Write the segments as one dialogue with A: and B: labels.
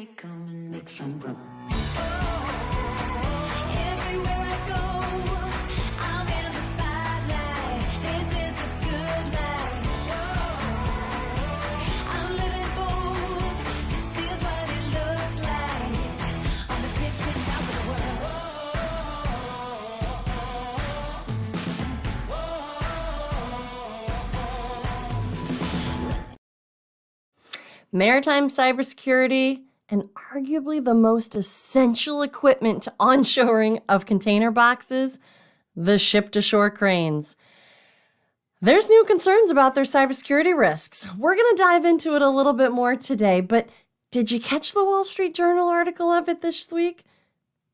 A: money, come and make some room. Everywhere I go, I'm in the spotlight. This is a good life. I'm living bold. This is what it looks like. On the tip top of the world.
B: Maritime cybersecurity, and arguably the most essential equipment to onshoring of container boxes, the ship-to-shore cranes. There's new concerns about their cybersecurity risks. We're going to dive into it a little bit more today, but did you catch the Wall Street Journal article of it this week?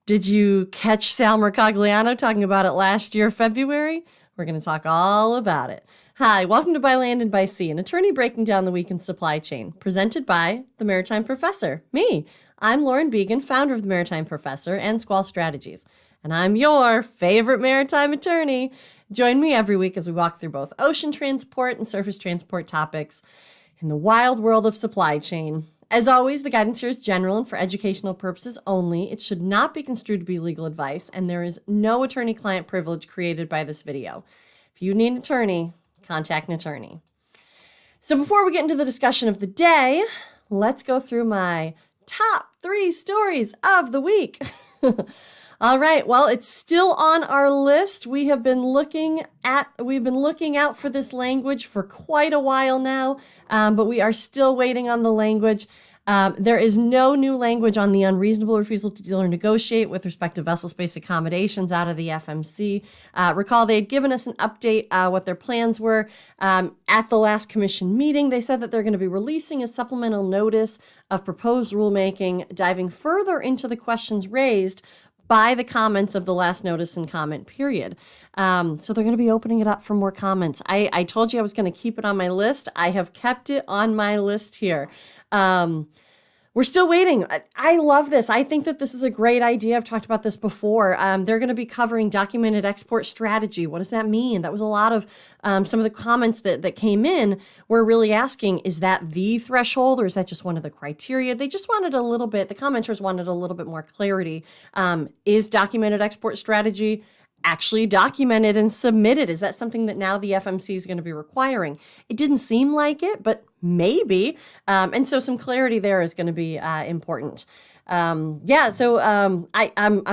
B: Did you catch Sal Mercogliano talking about it last year, February? We're going to talk all about it. Hi, welcome to By Land and By Sea, an attorney breaking down the week in supply chain, presented by the Maritime Professor, me. I'm Lauren Began, founder of the Maritime Professor and Squall Strategies, and I'm your favorite maritime attorney. Join me every week as we walk through both ocean transport and surface transport topics in the wild world of supply chain. As always, the guidance here is general and for educational purposes only. It should not be construed to be legal advice, and there is no attorney-client privilege created by this video. If you need an attorney, contact an attorney. So before we get into the discussion of the day, let's go through my top 3 stories of the week. All right, well, it's still on our list. We've been looking out for this language for quite a while now, but we are still waiting on the language. There is no new language on the unreasonable refusal to deal or negotiate with respect to vessel space accommodations out of the FMC. Recall they had given us an update what their plans were at the last commission meeting. They said that they're going to be releasing a supplemental notice of proposed rulemaking, diving further into the questions raised by the comments of the last notice and comment period. So they're going to be opening it up for more comments. I told you I was going to keep it on my list. I have kept it on my list here. We're still waiting. I love this. I think that this is a great idea. I've talked about this before. They're going to be covering documented export strategy. What does that mean? That was a lot of some of the comments that came in were really asking, is that the threshold or is that just one of the criteria? They just wanted a little bit, the commenters wanted a little bit more clarity. Is documented export strategy actually documented and submitted? Is that something that now the FMC is going to be requiring? It didn't seem like it, but maybe. And so some clarity there is going to be important. I'm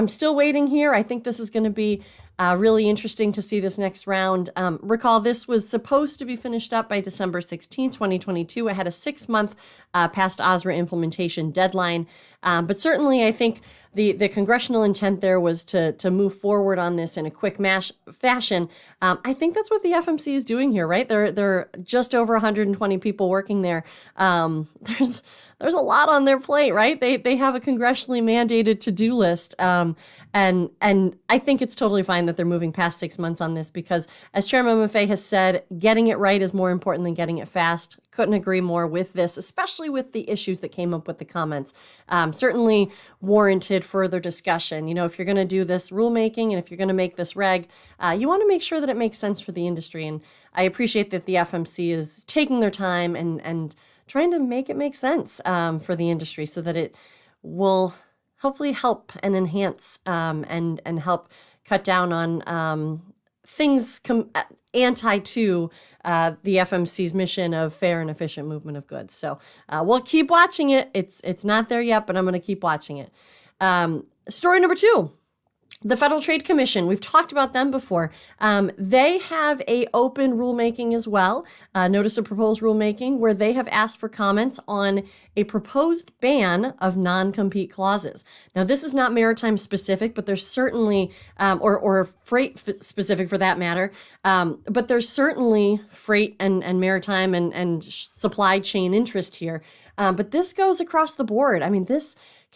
B: still waiting here. I think this is going to be really interesting to see this next round. Recall this was supposed to be finished up by December 16, 2022. It had a 6-month past OSRA implementation deadline. But certainly I think the congressional intent there was to move forward on this in a quick fashion. I think that's what the FMC is doing here, right? They're just over 120 people working there. There's a lot on their plate, right? They have a congressionally mandated to-do list. And I think it's totally fine that they're moving past 6 months on this because, as Chairman Maffei has said, getting it right is more important than getting it fast. Couldn't agree more with this, especially with the issues that came up with the comments. Certainly warranted further discussion. You know, if you're going to do this rulemaking and if you're going to make this reg, you want to make sure that it makes sense for the industry. And I appreciate that the FMC is taking their time and trying to make it make sense for the industry so that it will hopefully help and enhance and help cut down on things anti to the FMC's mission of fair and efficient movement of goods. So we'll keep watching it. It's not there yet, but I'm going to keep watching it. Story number 2. The Federal Trade Commission, we've talked about them before. They have a open rulemaking as well, notice of proposed rulemaking, where they have asked for comments on a proposed ban of non-compete clauses. Now, this is not maritime specific, but there's certainly, or freight specific for that matter, but there's certainly freight and maritime and supply chain interest here. But this goes across the board. I mean,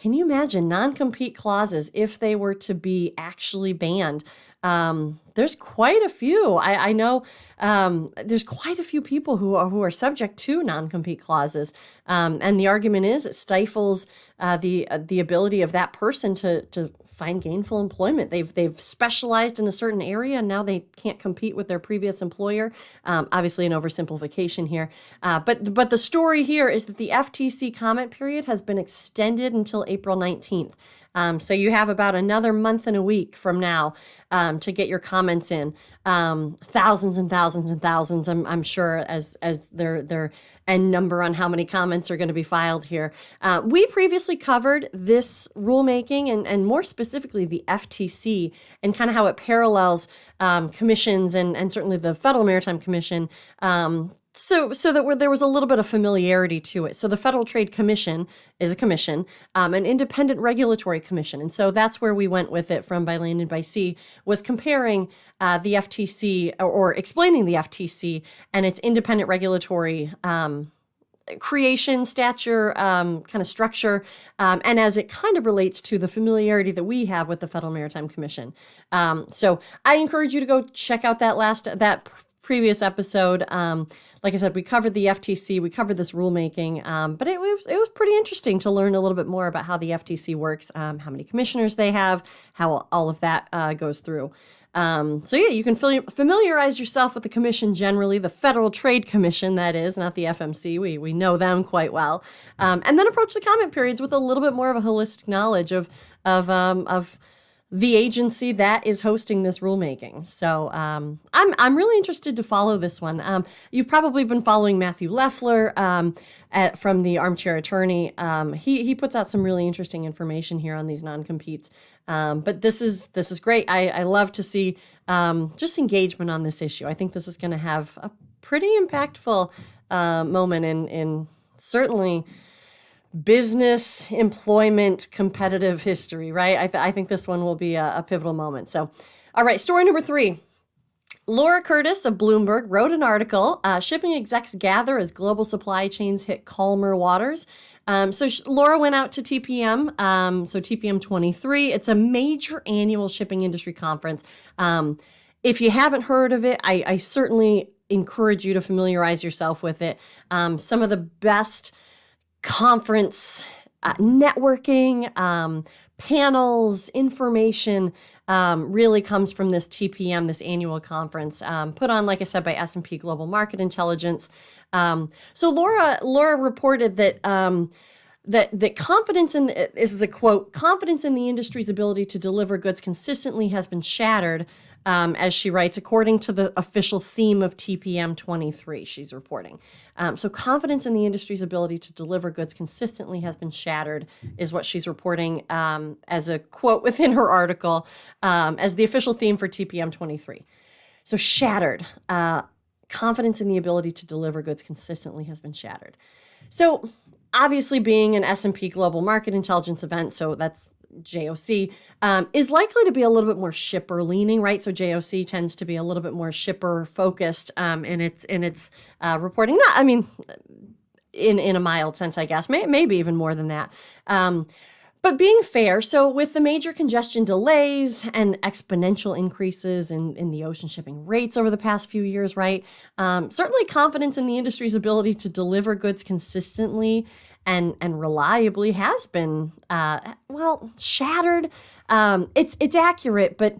B: can you imagine non-compete clauses if they were to be actually banned? There's quite a few. I know there's quite a few people who are subject to non-compete clauses, and the argument is it stifles the ability of that person to find gainful employment. They've specialized in a certain area, and now they can't compete with their previous employer. Obviously, an oversimplification here, but the story here is that the FTC comment period has been extended until April 19th. So you have about another month and a week from now to get your comments in. Thousands and thousands and thousands, I'm sure, as their end number on how many comments are going to be filed here. We previously covered this rulemaking and more specifically the FTC and kind of how it parallels commissions and certainly the Federal Maritime Commission. So that there was a little bit of familiarity to it. So the Federal Trade Commission is a commission, an independent regulatory commission. And so that's where we went with it from by land and by sea, was comparing the FTC or explaining the FTC and its independent regulatory creation, stature, kind of structure, and as it kind of relates to the familiarity that we have with the Federal Maritime Commission. So I encourage you to go check out that previous episode. Like I said, we covered the FTC, we covered this rulemaking, but it was pretty interesting to learn a little bit more about how the FTC works, how many commissioners they have, how all of that goes through. So yeah, you can familiarize yourself with the commission generally, the Federal Trade Commission, that is, not the FMC. We know them quite well. And then approach the comment periods with a little bit more of a holistic knowledge of the agency that is hosting this rulemaking. So I'm really interested to follow this one. You've probably been following Matthew Leffler from the Armchair Attorney. He puts out some really interesting information here on these non-competes. But this is great. I love to see just engagement on this issue. I think this is going to have a pretty impactful moment in certainly business, employment, competitive history, right? I think this one will be a pivotal moment. So, all right, story number 3. Laura Curtis of Bloomberg wrote an article, Shipping Execs Gather as Global Supply Chains Hit Calmer Waters. Laura went out to TPM, so TPM 23. It's a major annual shipping industry conference. If you haven't heard of it, I certainly encourage you to familiarize yourself with it. Some of the best conference networking, panels, information really comes from this TPM, this annual conference, put on, like I said, by S&P Global Market Intelligence. So Laura reported that that confidence in, this is a quote, confidence in the industry's ability to deliver goods consistently has been shattered, as she writes, according to the official theme of TPM 23, she's reporting. So confidence in the industry's ability to deliver goods consistently has been shattered, is what she's reporting as a quote within her article, as the official theme for TPM 23. So shattered. Confidence in the ability to deliver goods consistently has been shattered. So obviously being an S&P Global Market Intelligence event, so that's JOC, is likely to be a little bit more shipper leaning, right? So JOC tends to be a little bit more shipper focused in its reporting. Not, I mean, in a mild sense, I guess, maybe even more than that. But being fair, so with the major congestion delays and exponential increases in the ocean shipping rates over the past few years, right? Certainly confidence in the industry's ability to deliver goods consistently and reliably has been, shattered. It's accurate, but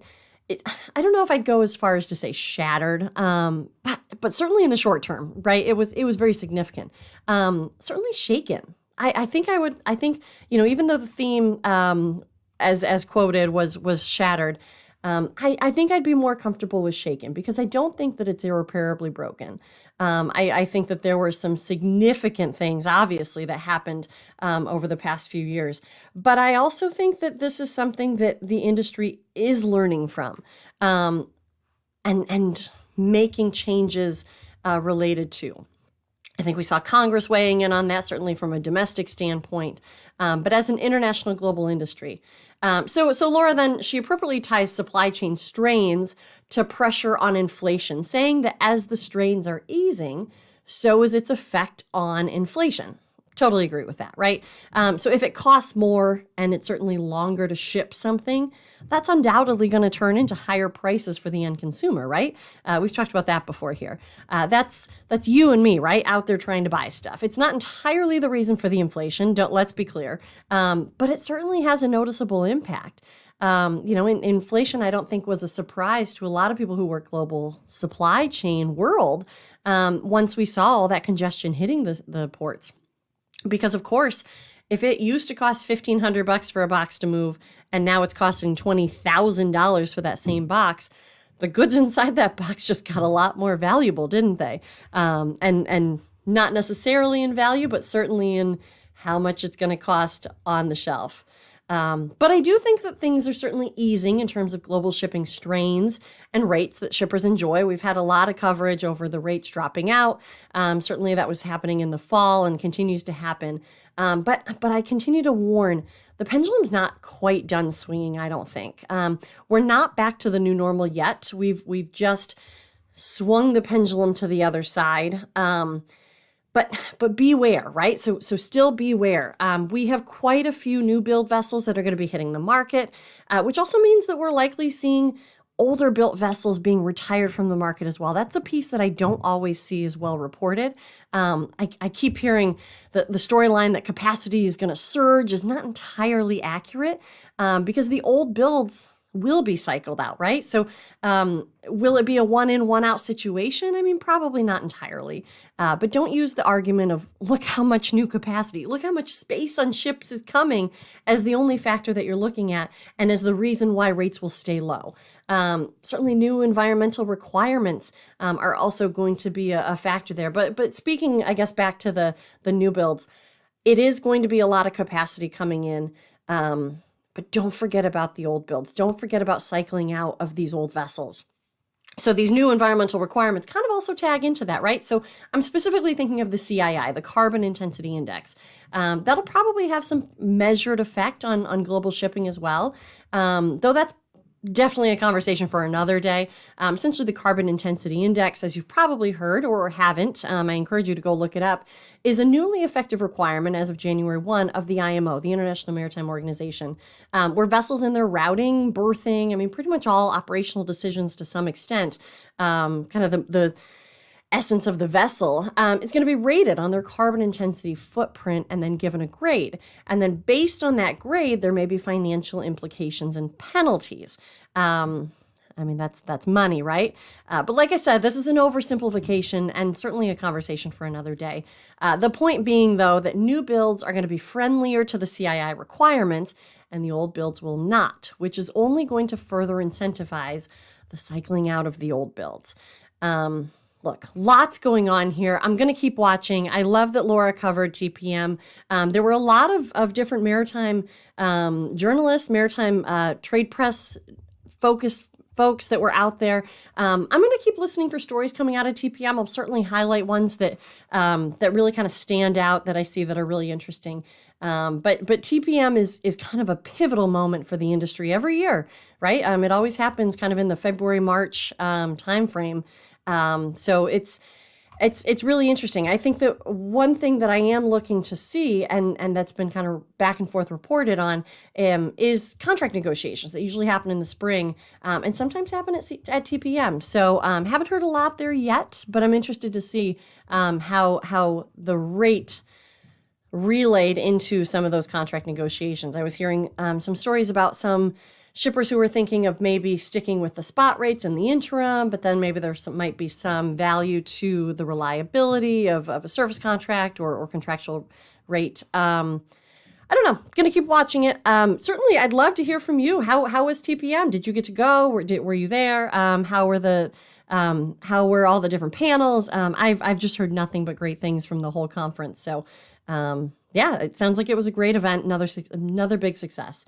B: I don't know if I'd go as far as to say shattered, but certainly in the short term, right? It was very significant. Certainly shaken. I think, even though the theme, as quoted, was shattered, I think I'd be more comfortable with shaken, because I don't think that it's irreparably broken. I think that there were some significant things, obviously, that happened over the past few years. But I also think that this is something that the industry is learning from, and making changes related to. I think we saw Congress weighing in on that, certainly from a domestic standpoint, but as an international global industry. So Laura then, she appropriately ties supply chain strains to pressure on inflation, saying that as the strains are easing, so is its effect on inflation. Totally agree with that, right? So if it costs more and it's certainly longer to ship something, that's undoubtedly going to turn into higher prices for the end consumer, right? We've talked about that before here. That's you and me, right? Out there trying to buy stuff. It's not entirely the reason for the inflation. Let's be clear, but it certainly has a noticeable impact. Inflation, I don't think was a surprise to a lot of people who work global supply chain world once we saw all that congestion hitting the ports. Because of course, if it used to cost $1,500 for a box to move, and now it's costing $20,000 for that same box, the goods inside that box just got a lot more valuable, didn't they? And not necessarily in value, but certainly in how much it's going to cost on the shelf. But I do think that things are certainly easing in terms of global shipping strains and rates that shippers enjoy. We've had a lot of coverage over the rates dropping out. Certainly that was happening in the fall and continues to happen. But I continue to warn, the pendulum's not quite done swinging, I don't think. We're not back to the new normal yet. We've just swung the pendulum to the other side. But beware, right? So still beware. We have quite a few new build vessels that are going to be hitting the market, which also means that we're likely seeing older built vessels being retired from the market as well. That's a piece that I don't always see as well reported. I keep hearing that the storyline that capacity is going to surge is not entirely accurate because the old builds will be cycled out, right? So will it be a one in, one out situation? I mean, probably not entirely. But don't use the argument of, look how much new capacity, look how much space on ships is coming as the only factor that you're looking at and as the reason why rates will stay low. Certainly new environmental requirements are also going to be a factor there. But speaking, I guess, back to the new builds, it is going to be a lot of capacity coming in. But don't forget about the old builds. Don't forget about cycling out of these old vessels. So these new environmental requirements kind of also tag into that, right? So I'm specifically thinking of the CII, the Carbon Intensity Index. That'll probably have some measured effect on global shipping as well, though that's definitely a conversation for another day. Essentially, the Carbon Intensity Index, as you've probably heard or haven't, I encourage you to go look it up, is a newly effective requirement as of January 1 of the IMO, the International Maritime Organization, where vessels in their routing, berthing, I mean, pretty much all operational decisions to some extent, kind of the essence of the vessel is going to be rated on their carbon intensity footprint and then given a grade. And then based on that grade, there may be financial implications and penalties. I mean, that's money, right? But like I said, this is an oversimplification and certainly a conversation for another day. The point being, though, that new builds are going to be friendlier to the CII requirements and the old builds will not, which is only going to further incentivize the cycling out of the old builds. Look, lots going on here. I'm going to keep watching. I love that Laura covered TPM. There were a lot of different maritime journalists, maritime trade press focused folks that were out there. I'm going to keep listening for stories coming out of TPM. I'll certainly highlight ones that really kind of stand out that I see that are really interesting. But TPM is kind of a pivotal moment for the industry every year, right? It always happens kind of in the February, March timeframe. So it's really interesting. I think that one thing that I am looking to see, and that's been kind of back and forth reported on, is contract negotiations that usually happen in the spring, and sometimes happen at TPM. So haven't heard a lot there yet, but I'm interested to see how the rate relayed into some of those contract negotiations. I was hearing some stories about some shippers who were thinking of maybe sticking with the spot rates in the interim, but then maybe might be some value to the reliability of a service contract or contractual rate. I don't know. Going to keep watching it. Certainly, I'd love to hear from you. How was TPM? Did you get to go? Were you there? How were all the different panels? I've just heard nothing but great things from the whole conference. So, yeah, it sounds like it was a great event. Another big success.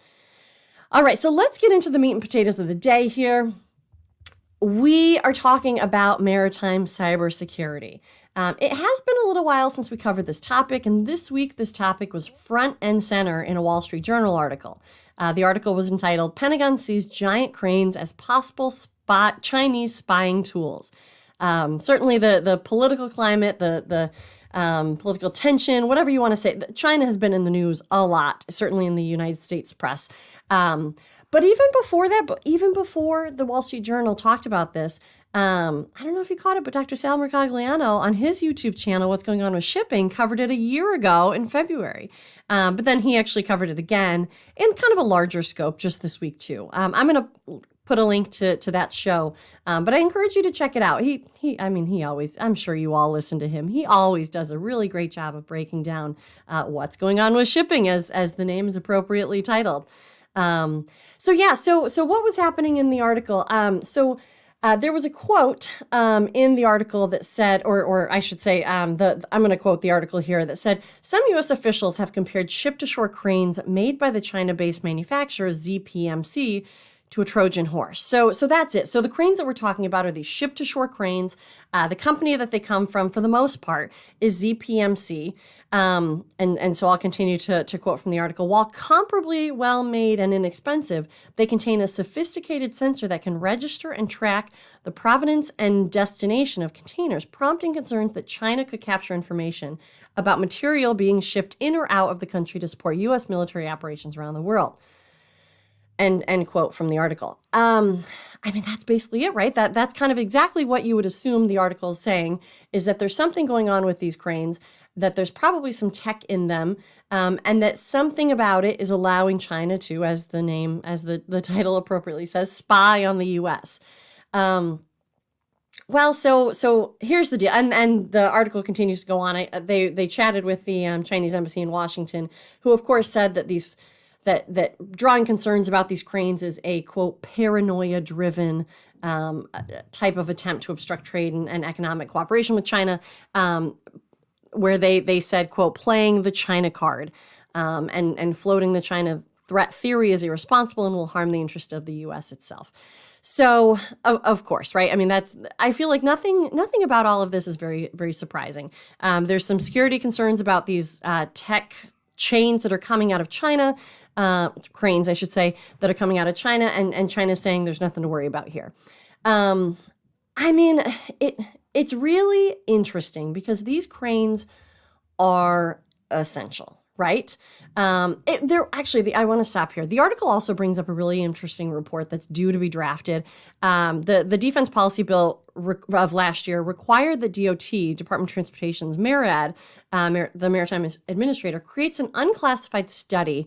B: All right, so let's get into the meat and potatoes of the day here. We are talking about maritime cybersecurity. It has been a little while since we covered this topic, and this week this topic was front and center in a Wall Street Journal article. The article was entitled, "Pentagon Sees Giant Cranes as Possible Chinese Spying Tools." Certainly the political climate, the political tension, whatever you want to say. China has been in the news a lot, certainly in the United States press. But even before that, even before the Wall Street Journal talked about this, I don't know if you caught it, but Dr. Sal Mercogliano on his YouTube channel, What's Going On with Shipping, covered it a year ago in February. But then he actually covered it again in kind of a larger scope just this week too. I'm going to put a link to that show, but I encourage you to check it out. He always, I'm sure you all listen to him. He always does a really great job of breaking down what's going on with shipping, as the name is appropriately titled. So what was happening in the article? There was a quote in the article that said, or I should say, I'm going to quote the article here that said, some U.S. officials have compared ship-to-shore cranes made by the China-based manufacturer ZPMC to a Trojan horse. So that's it. So the cranes that we're talking about are these ship-to-shore cranes. The company that they come from, for the most part, is ZPMC. And so I'll continue to quote from the article. While comparably well-made and inexpensive, they contain a sophisticated sensor that can register and track the provenance and destination of containers, prompting concerns that China could capture information about material being shipped in or out of the country to support U.S. military operations around the world. End quote from the article. That's basically it, right? That's kind of exactly what you would assume the article is saying, is that there's something going on with these cranes, that there's probably some tech in them, and that something about it is allowing China to, as the title appropriately says, spy on the U.S. So here's the deal, and the article continues to go on. They chatted with the Chinese embassy in Washington, who of course said that that drawing concerns about these cranes is a, quote, paranoia-driven type of attempt to obstruct trade and economic cooperation with China, where they said, quote, playing the China card and floating the China threat theory is irresponsible and will harm the interest of the U.S. itself. So, of course, right? I feel like nothing about all of this is very, very surprising. There's some security concerns about these tech chains that are coming out of China, cranes, I should say, that are coming out of China, and China's saying there's nothing to worry about here. It's really interesting because these cranes are essential, right? I want to stop here. The article also brings up a really interesting report that's due to be drafted. The defense policy bill of last year required that DOT, Department of Transportation's MARAD, the Maritime Administrator, creates an unclassified study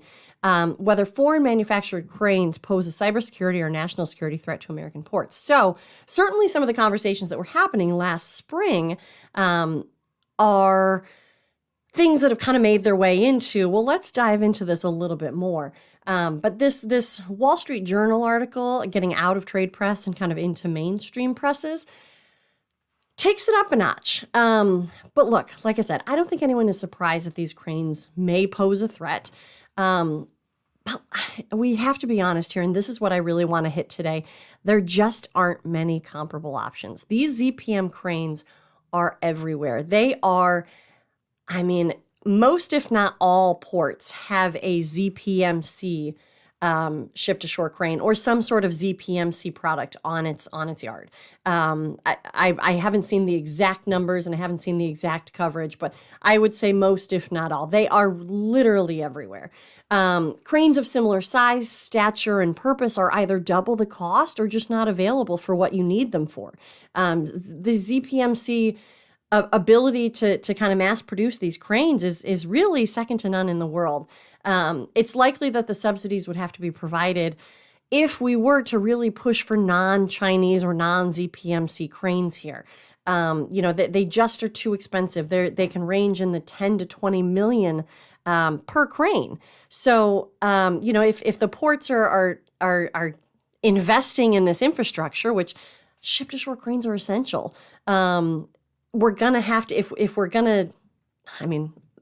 B: whether foreign manufactured cranes pose a cybersecurity or national security threat to American ports. So certainly some of the conversations that were happening last spring are things that have kind of made their way into, well, let's dive into this a little bit more. But this Wall Street Journal article, getting out of trade press and kind of into mainstream presses, takes it up a notch. But look, like I said, I don't think anyone is surprised that these cranes may pose a threat. But we have to be honest here, and this is what I really want to hit today. There just aren't many comparable options. These ZPM cranes are everywhere. They are, most if not all ports have a ZPMC ship-to-shore crane or some sort of ZPMC product on its yard. I haven't seen the exact numbers and I haven't seen the exact coverage, but I would say most, if not all. They are literally everywhere. Cranes of similar size, stature, and purpose are either double the cost or just not available for what you need them for. The ZPMC ability to kind of mass produce these cranes is really second to none in the world. It's likely that the subsidies would have to be provided if we were to really push for non-Chinese or non-ZPMC cranes here. They just are too expensive. They can range in the 10 to 20 million per crane. So, if the ports are investing in this infrastructure, which ship-to-shore cranes are essential, we're going to have to, if we're going to,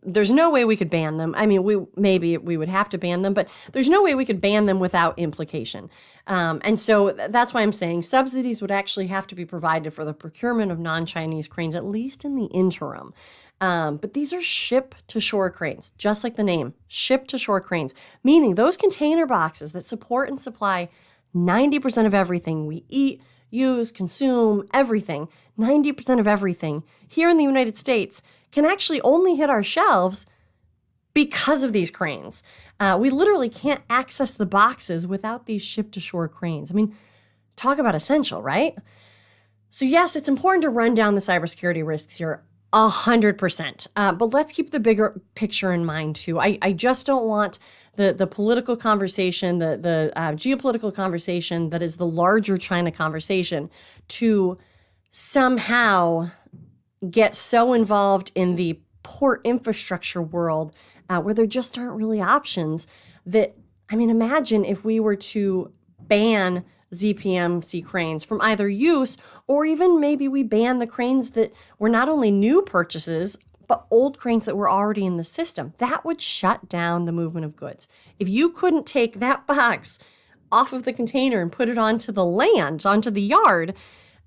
B: there's no way we could ban them. We would have to ban them, but there's no way we could ban them without implication. And so that's why I'm saying subsidies would actually have to be provided for the procurement of non-Chinese cranes, at least in the interim. But these are ship-to-shore cranes, just like the name, ship-to-shore cranes, meaning those container boxes that support and supply 90% of everything we eat, use, consume, everything, 90% of everything here in the United States can actually only hit our shelves because of these cranes. We literally can't access the boxes without these ship-to-shore cranes. I mean, talk about essential, right? So yes, it's important to run down the cybersecurity risks here 100%. But let's keep the bigger picture in mind too. I just don't want the political conversation, the geopolitical conversation that is the larger China conversation to somehow get so involved in the port infrastructure world where there just aren't really options that, I mean, imagine if we were to ban ZPMC cranes from either use, or even maybe we ban the cranes that were not only new purchases, but old cranes that were already in the system. That would shut down the movement of goods. If you couldn't take that box off of the container and put it onto the land, onto the yard,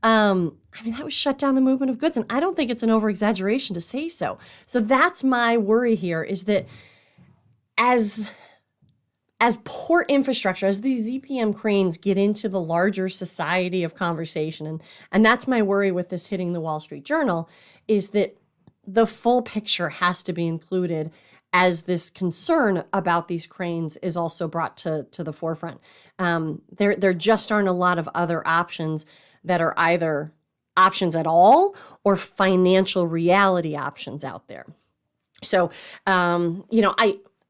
B: I mean, that would shut down the movement of goods. And I don't think it's an over-exaggeration to say so. So that's my worry here, is that as port infrastructure, as these ZPM cranes get into the larger society of conversation, and that's my worry with this hitting the Wall Street Journal, is that the full picture has to be included as this concern about these cranes is also brought to the forefront. There just aren't a lot of other options that are either options at all or financial reality options out there. So,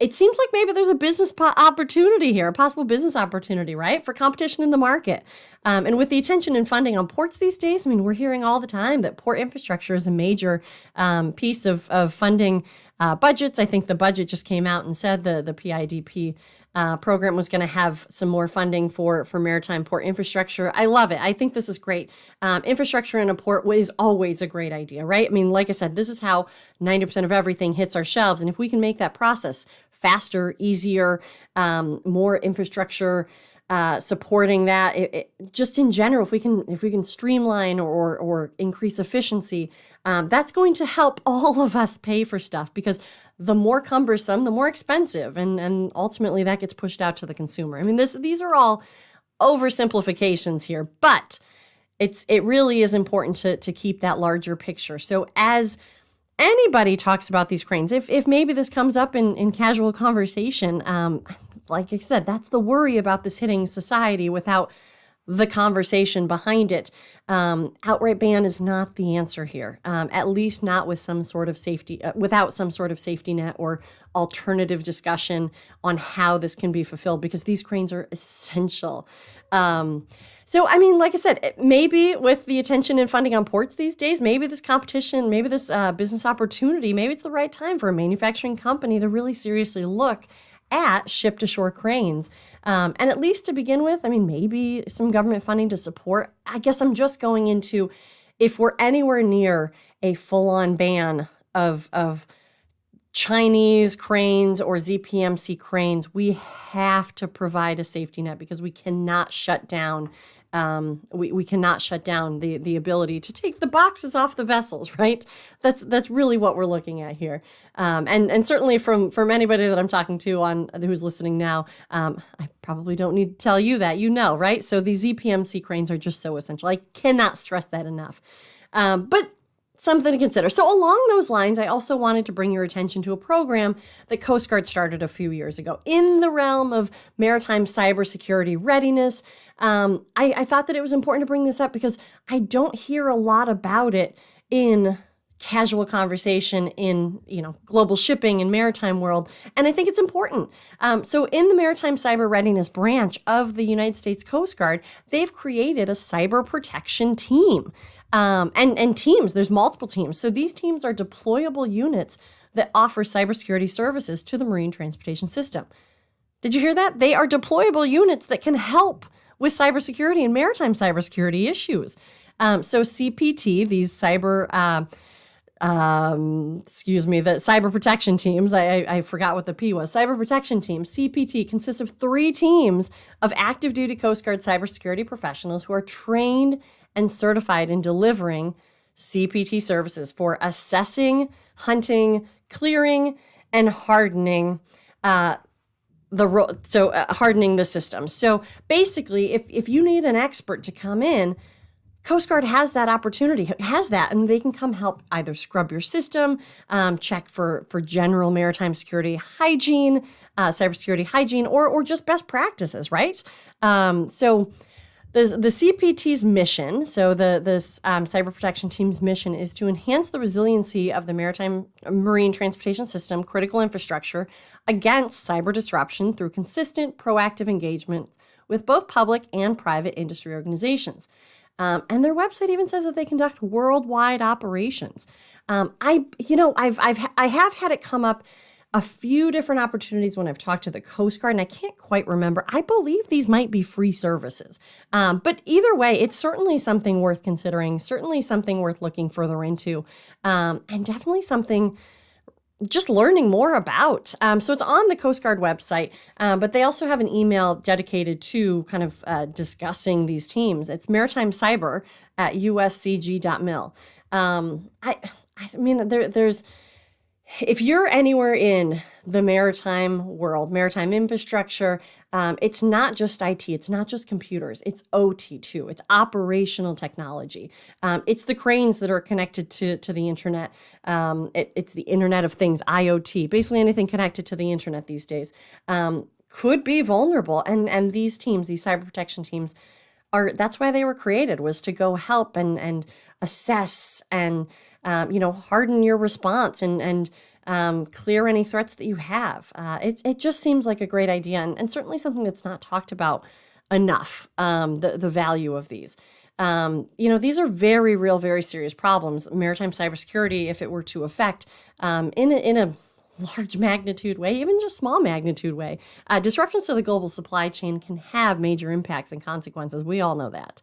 B: it seems like maybe there's a business opportunity here, a possible business opportunity, right, for competition in the market. And with the attention and funding on ports these days, I mean, we're hearing all the time that port infrastructure is a major piece of funding budgets. I think the budget just came out and said the PIDP program was going to have some more funding for maritime port infrastructure. I love it. I think this is great. Infrastructure in a port is always a great idea, right? I mean, like I said, this is how 90% of everything hits our shelves. And if we can make that process faster, easier, more infrastructure supporting that, just in general, if we can streamline or increase efficiency, that's going to help all of us pay for stuff, because the more cumbersome, the more expensive, and ultimately that gets pushed out to the consumer. I mean, these are all oversimplifications here, but it really is important to keep that larger picture. So as anybody talks about these cranes, if maybe this comes up in casual conversation, like I said, that's the worry about this hitting society without the conversation behind it. Outright ban is not the answer here, at least not with some sort of safety, without some sort of safety net or alternative discussion on how this can be fulfilled, because these cranes are essential. So, I mean, like I said, maybe with the attention and funding on ports these days, maybe this competition, maybe this business opportunity, maybe it's the right time for a manufacturing company to really seriously look at ship-to-shore cranes. And at least to begin with, I mean, maybe some government funding to support. I guess I'm just going into, if we're anywhere near a full-on ban of Chinese cranes or ZPMC cranes, we have to provide a safety net, because we cannot shut down we cannot shut down the ability to take the boxes off the vessels, right? That's really what we're looking at here. And certainly from anybody that I'm talking to on who's listening now, I probably don't need to tell you that, right? So these ZPMC cranes are just so essential. I cannot stress that enough. But something to consider. So along those lines, I also wanted to bring your attention to a program that Coast Guard started a few years ago in the realm of maritime cybersecurity readiness. I thought that it was important to bring this up because I don't hear a lot about it in casual conversation in, global shipping and maritime world. And I think it's important. So in the Maritime Cyber Readiness branch of the United States Coast Guard, they've created a cyber protection team. And teams, there's multiple teams. So these teams are deployable units that offer cybersecurity services to the marine transportation system. Did you hear that? They are deployable units that can help with cybersecurity and maritime cybersecurity issues. So CPT, these the cyber protection teams, I forgot what the P was, cyber protection team, CPT, consists of 3 teams of active duty Coast Guard cybersecurity professionals who are trained and certified in delivering CPT services for assessing, hunting, clearing, and hardening hardening the system. So basically, if you need an expert to come in, Coast Guard has that opportunity, and they can come help either scrub your system, check for general maritime security hygiene, cybersecurity hygiene, or just best practices, right? So the CPT's mission, so this cyber protection team's mission, is to enhance the resiliency of the maritime marine transportation system critical infrastructure against cyber disruption through consistent, proactive engagement with both public and private industry organizations. And their website even says that they conduct worldwide operations. I have had it come up a few different opportunities when I've talked to the Coast Guard, and I can't quite remember. I believe these might be free services. But either way, it's certainly something worth considering, certainly something worth looking further into, and definitely something just learning more about. So it's on the Coast Guard website, but they also have an email dedicated to kind of discussing these teams. It's maritimecyber@uscg.mil. I mean, there's if you're anywhere in the maritime world, maritime infrastructure, it's not just IT, it's not just computers, it's OT too, it's operational technology. It's the cranes that are connected to the internet. It's the Internet of Things, IoT, basically anything connected to the internet these days could be vulnerable. And these teams, these cyber protection teams, that's why they were created, was to go help and assess and harden your response and clear any threats that you have. It just seems like a great idea, and certainly something that's not talked about enough, the value of these. These are very real, very serious problems. Maritime cybersecurity, if it were to affect in a large magnitude way, even just small magnitude way, disruptions to the global supply chain can have major impacts and consequences. We all know that.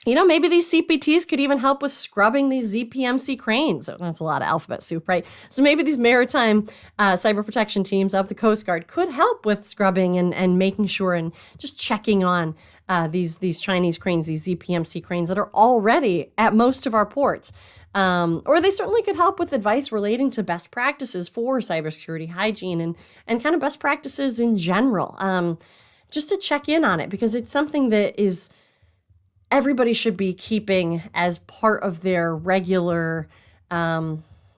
B: Maybe these CPTs could even help with scrubbing these ZPMC cranes. So that's a lot of alphabet soup, right? So maybe these maritime cyber protection teams of the Coast Guard could help with scrubbing and making sure and just checking on these Chinese cranes, these ZPMC cranes that are already at most of our ports. Or they certainly could help with advice relating to best practices for cybersecurity hygiene and kind of best practices in general, just to check in on it, because it's something that is everybody should be keeping as part of their regular,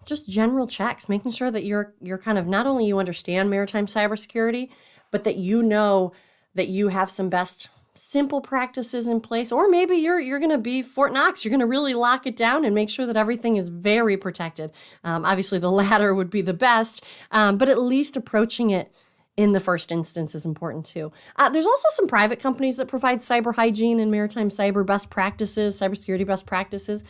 B: just general checks, making sure that you're kind of, not only you understand maritime cybersecurity, but that you know that you have some best simple practices in place, or maybe you're going to be Fort Knox. You're going to really lock it down and make sure that everything is very protected. Obviously, the latter would be the best, but at least approaching it in the first instance is important too. There's also some private companies that provide cyber hygiene and maritime cyber best practices, cybersecurity best practices,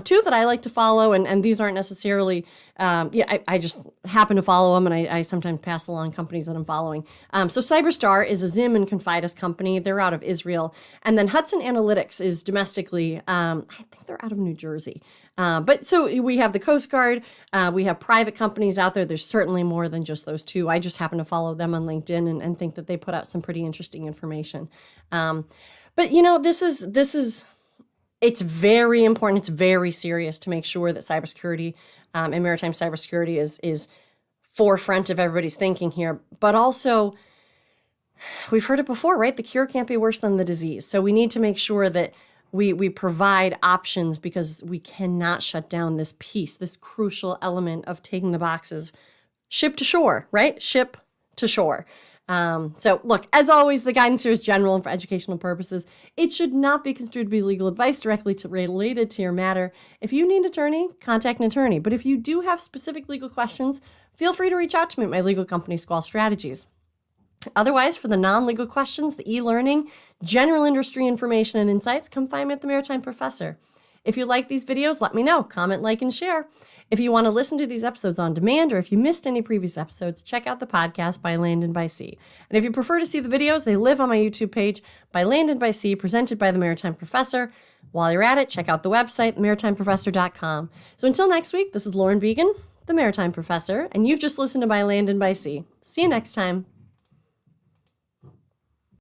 B: two that I like to follow, and these aren't necessarily, I just happen to follow them, and I sometimes pass along companies that I'm following. So Cyberstar is a Zim and Confidus company. They're out of Israel. And then Hudson Analytics is domestically, I think they're out of New Jersey. But so we have the Coast Guard, we have private companies out there. There's certainly more than just those two. I just happen to follow them on LinkedIn and think that they put out some pretty interesting information. But it's very important. It's very serious to make sure that cybersecurity and maritime cybersecurity is forefront of everybody's thinking here. But also, we've heard it before, right? The cure can't be worse than the disease. So we need to make sure that we provide options, because we cannot shut down this piece, this crucial element of taking the boxes ship to shore, right? Ship to shore. So look, as always, the guidance here is general and for educational purposes. It should not be construed to be legal advice directly related to your matter. If you need an attorney, contact an attorney. But if you do have specific legal questions, feel free to reach out to me at my legal company, Squall Strategies. Otherwise, for the non-legal questions, the e-learning, general industry information, and insights, come find me at the Maritime Professor. If you like these videos, let me know. Comment, like, and share. If you want to listen to these episodes on demand, or if you missed any previous episodes, check out the podcast By Land and by Sea. And if you prefer to see the videos, they live on my YouTube page, By Land and by Sea, presented by the Maritime Professor. While you're at it, check out the website, maritimeprofessor.com. So until next week, this is Lauren Began, the Maritime Professor, and you've just listened to By Land and by Sea. See you next time.